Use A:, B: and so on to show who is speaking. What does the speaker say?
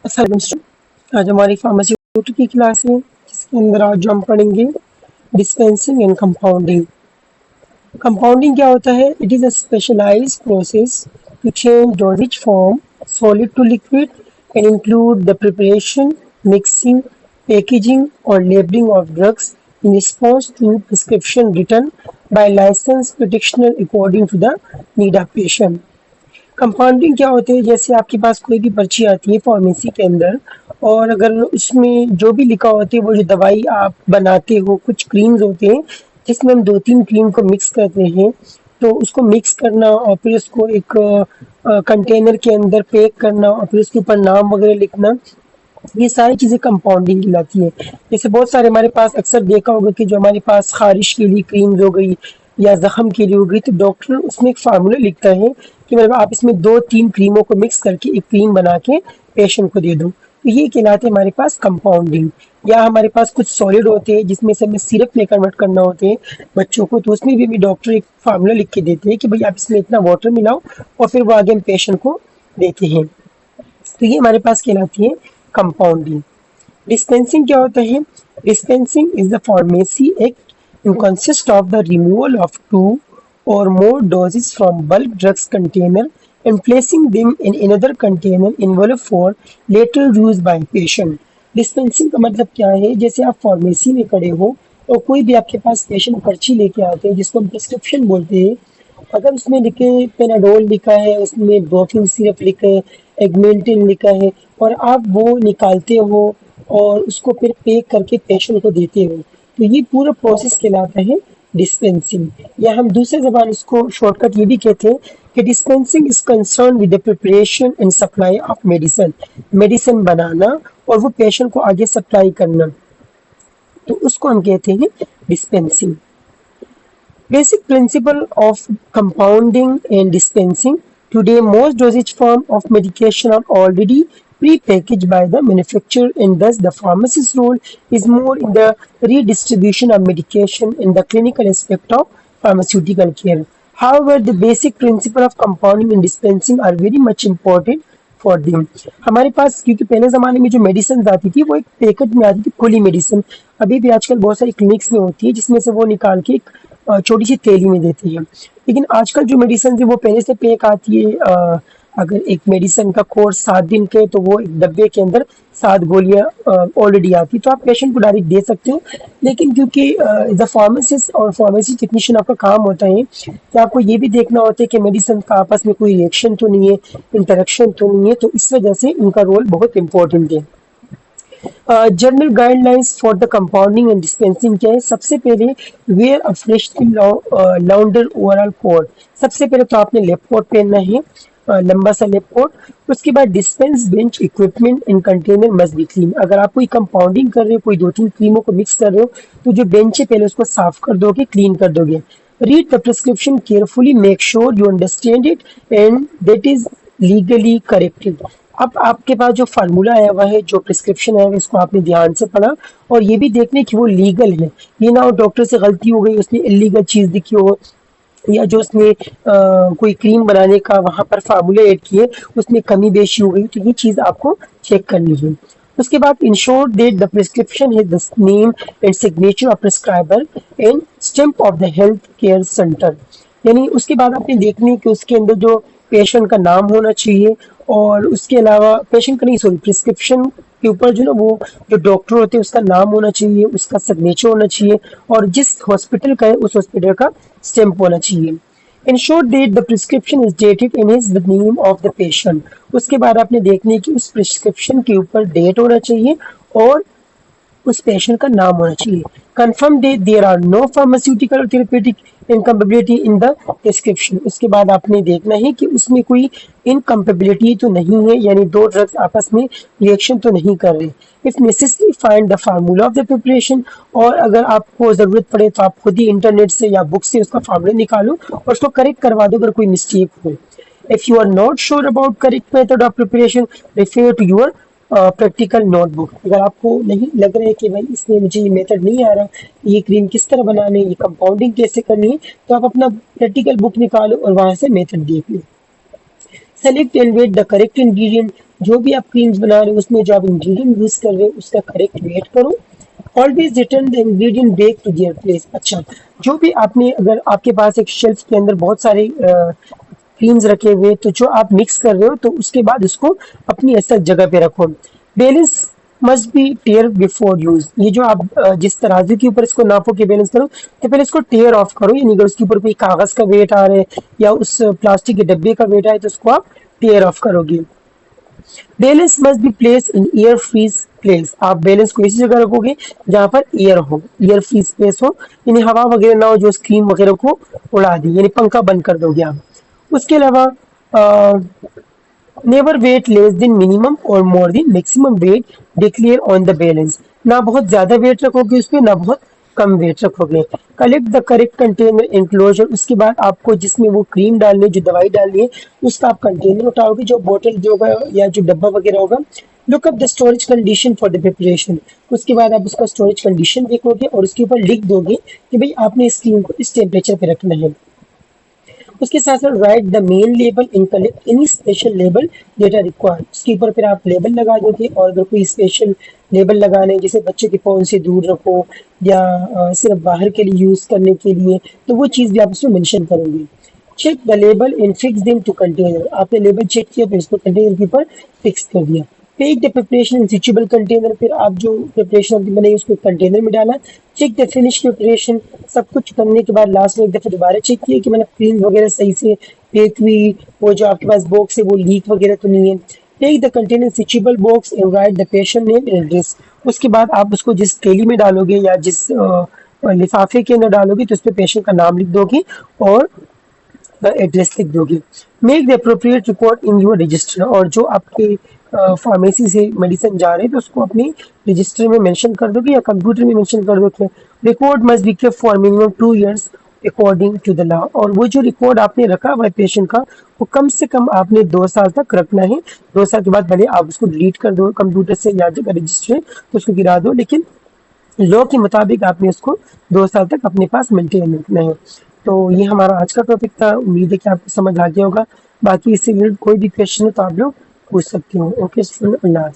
A: आज हमारी फार्मास्यूटिकल की क्लास है जिसके अंदर आज हम पढ़ेंगे डिस्पेंसिंग एंड कंपाउंडिंग। कंपाउंडिंग क्या होता है? It is a specialised process to change dosages from solid to liquid and include the preparation, mixing, packaging और labelling of drugs in response to prescription written by licensed practitioner according to the need of patient। Compounding क्या होते हैं? जैसे आपके पास कोई भी पर्ची आती है फार्मेसी के अंदर और अगर उसमें जो भी लिखा होता है वो जो दवाई आप बनाते हो, कुछ क्रीम्स होते हैं जिसमें हम 2-3 क्रीम को मिक्स करते हैं, तो उसको मिक्स करना और फिर उसको एक कंटेनर के अंदर पैक करना और फिर उसके ऊपर नाम वगैरह लिखना, ये सारी चीज़ें कंपाउंडिंग कहलाती है। जैसे बहुत सारे हमारे पास अक्सर देखा होगा कि जो हमारे पास खारिश के लिए क्रीम्स हो गई या ज़ख्म के लिए हो गई, तो डॉक्टर उसमें एक फार्मूला लिखता है कि मतलब आप इसमें 2-3 क्रीमों को मिक्स करके एक क्रीम बना के पेशेंट को दे दो, तो ये कहलाते हैं हमारे पास कंपाउंडिंग। या हमारे पास कुछ सॉलिड होते हैं जिसमें से हमें सिरप में कन्वर्ट करना होते हैं बच्चों को, तो उसमें भी हमें डॉक्टर एक फार्मूला लिख के देते हैं कि भाई आप इसमें इतना वाटर मिलाओ और फिर वो आगे हम पेशेंट को देते हैं। तो ये हमारे पास कहलाती है कंपाउंडिंग। डिस्पेंसिंग क्या होता है? Dispensing is the pharmacy act and consists of the removal of 2 or more doses from bulk drugs container and placing them in another container envelope for later use by patient। Dispensing का मतलब क्या है? जैसे आप pharmacy में खड़े हो और कोई भी आपके पास पेशेंट पर्ची लेके आते हैं जिसको हम प्रिस्क्रिप्शन बोलते हैं, अगर उसमें लिखे पेनाडोल लिखा है, उसमें ब्रोफिन सिरप लिखा है, एगमेंटिन लिखा है और आप वो निकालते हो और उसको फिर पैक करके पेशेंट को देते हो, तो ये पूरा प्रोसेस कहलाता है डिस्पेंसिंग। या हम दूसरे जबान इसको शॉर्टकट ये भी कहते हैं कि dispensing is concern with the preparation and supply of medicine. Medicine बनाना और वो पेशेंट को आगे सप्लाई करना, तो उसको हम कहते हैं dispensing. Basic principle of compounding and dispensing. Today, most dosage form of medication are already pre-packaged by the manufacturer, and thus the pharmacist's role is more in the redistribution of medication and the clinical aspect of pharmaceutical care. However, the basic principle of compounding and dispensing are very much important for them. हमारे पास क्योंकि पहले ज़माने में जो medicine आती थी वो एक पैकेट में आती थी खुली मेडिसिन, अभी भी आजकल बहुत सारी क्लिनिक्स में होती है जिसमें से वो निकाल के एक छोटी सी थैली में देती है। लेकिन आजकल जो मेडिसिन है वो पहले से पैक आती है। अगर एक मेडिसिन का कोर्स 7 दिन के, तो वो एक डब्बे के अंदर 7 गोलियां ऑलरेडी आती, तो आप पेशेंट को डायरेक्ट दे सकते हो। लेकिन क्योंकि द फार्मासिस्ट और फार्मेसी टेक्नीशियन आपका काम होता है कि आपको ये भी देखना होता है कि मेडिसिन का आपस में कोई रिएक्शन तो नहीं है, इंटरेक्शन तो नहीं है, तो इस वजह से इनका रोल बहुत इंपॉर्टेंट है। General guidelines for the compounding and dispensing क्या है? सबसे पहले wear a freshly launder overall coat. सबसे पहले तो आपने लैब कोट पहनना है, लंबा सा लैब कोट। उसके बाद dispense bench equipment and container must be clean. अगर आप कोई कंपाउंडिंग कर रहे हो, कोई 2-3 क्रीमों को मिक्स कर रहे हो, तो जो बेंच है पहले उसको साफ कर दोगे, क्लीन कर दोगे। Read the prescription carefully, make sure you understand it and that is legally corrected. अब आपके पास जो फार्मूला आया हुआ है, जो प्रिस्क्रिप्शन है, इसको आपने ध्यान से पढ़ा और ये भी देखने कि वो लीगल है। ये ना हो डॉक्टर से गलती हो गई, उसने इलीगल चीज़ लिखी हो, या जो उसने कोई क्रीम बनाने का वहाँ पर फार्मूला ऐड किए उसमें कमी बेशी हो गई, तो ये चीज़ आपको चेक करनी है। उसके बाद इंश्योर दैट द प्रिस्क्रिप्शन है the name and signature of prescriber and stamp of the health care centre. यानी उसके बाद आपने देखनी कि उसके अंदर जो पेशेंट का नाम होना चाहिए और उसके अलावा पेशेंट का नहीं, सॉरी, प्रिस्क्रिप्शन के ऊपर जो ना वो जो डॉक्टर होते हैं उसका नाम होना चाहिए, उसका सिग्नेचर होना चाहिए और जिस हॉस्पिटल का है उस हॉस्पिटल का स्टैम्प होना चाहिए। Ensure date the prescription is dated in is the name of the patient. उसके बाद आपने देखनी कि उस प्रिस्क्रिप्शन के ऊपर डेट होना चाहिए और उस पेशेंट का नाम होना चाहिए। Confirm that there are no pharmaceutical और therapeutic incompatibility in the prescription. उसके बाद आपने देखना है कि उसमें कोई इनकम्पेबिलिटी तो नहीं है, यानी 2 ड्रग्स आपस में रिएक्शन तो नहीं कर रहे। If necessary find the formula of the preparation, और अगर आपको ज़रूरत पड़े तो आप खुद ही इंटरनेट से या बुक से उसका फार्मूला निकालो और उसको करेक्ट करवा दो अगर कोई मिस्टेक हो। If you are not sure about correct method of preparation, refer to your practical notebook. अगर आपको नहीं लग रहा है कि भाई इसमें मुझे ये मेथड नहीं आ रहा, ये क्रीम किस तरह बनानी है, ये कंपाउंडिंग कैसे करनी है, तो आप अपना प्रैक्टिकल बुक निकालो और वहां से मेथड देख लो। Select and weight the correct ingredient, जो भी आप क्रीम्स बना रहे हो उसमें जो आप इंग्रेडिएंट यूज कर रहे हो उसका करेक्ट वेट करो। Always return the ingredient back to their place. अच्छा, जो भी आपने, अगर आपके पास एक शेल्फ के अंदर बहुत सारे क्रीम्स रखे हुए, तो जो आप मिक्स कर रहे हो तो उसके बाद उसको अपनी ऐसा जगह पे रखो। Balance must be tare before use. ये जो आप जिस तराजू के ऊपर इसको नापो के बैलेंस करो, तो पहले इसको टेयर ऑफ करो, यानी अगर उसके ऊपर कोई कागज का वेट आ रहा है या उस प्लास्टिक के डब्बे का वेट आए तो उसको आप टेयर ऑफ करोगे। Balance must be place in air freeze place. आप बैलेंस को ऐसी जगह रखोगे जहां पर एयर हो, एयर फ्री स्पेस हो, यानी हवा वगैरह ना हो जो स्क्रीन वगैरह को उड़ा दी, यानी पंखा बंद कर दोगे आप। उसके अलावा never weigh less than minimum और more than maximum weight declare on the balance. ना बहुत ज्यादा वेट रखोगे उस पर, ना बहुत कम वेट रखोगे। Collect the correct container enclosure. उसके बाद आपको जिसमें वो क्रीम डालनी है, जो दवाई डालनी है, उसका आप कंटेनर उठाओगे, जो बोतल जो होगा या जो डब्बा वगैरह होगा। Look up the storage condition for the preparation. उसके बाद आप उसका स्टोरेज कंडीशन देखोगे और उसके ऊपर लिख दोगे कि भाई आपने इस क्रीम को इस टेम्परेचर पे रखना है। उसके साथ साथ write the main label in collect any special label that are required. उसके ऊपर फिर आप लेबल लगा दोगे, और अगर कोई स्पेशल लेबल लगाने हैं, जैसे बच्चों के फोन से दूर रखो या सिर्फ बाहर के लिए यूज करने के लिए, तो वो चीज़ भी आप उसमें मेंशन करोगे। Check the label and fix them to container. आपने लेबल चेक किया फिर इसको कंटेनर के ऊपर फिक्स कर दिया। Pack the preparation in switchable container. फिर आप जो प्रिपरेशन आपकी बनाई उसको कंटेनर में डाला। Check the finish preparation. सब कुछ करने के बाद लास्ट में एक दफा दोबारा चेक किया कि मैंने क्रीम वगैरह सही से पैक हुई, वो जो आपके पास बॉक्स है वो लीक वगैरह तो नहीं है। Take the container switchable box and write the patient name and address. उसके बाद आप उसको जिस थैली में डालोगे या जिस लिफाफे के अंदर डालोगे तो उस पर पेशेंट का नाम लिख दोगे और एड्रेस लिख दोगे। Make the appropriate record in your register. और जो आपके फार्मेसी से मेडिसिन जा रहे हैं तो उसको अपने रजिस्टर में मेंशन कर दोगे या कंप्यूटर में मेंशन कर दोगे। Record must be kept for minimum 2 years according to the law. और वो जो रिकॉर्ड आपने रखा हुआ है पेशेंट का, वो कम से कम आपने 2 साल तक रखना है। 2 साल के बाद भले आप उसको डिलीट कर दो कंप्यूटर से या जगह रजिस्टर है तो उसको गिरा दो, लेकिन लॉ के मुताबिक आपने उसको 2 साल तक अपने पास मेंटेन रखना है। तो ये हमारा आज का टॉपिक था। उम्मीद है कि आपको समझ आ गया होगा। बाकी इससे रिलेटेड कोई भी क्वेश्चन है तो आप लोग पूछ सकते हो। ओके स्टूडेंट, अल्लाह हाफिज़।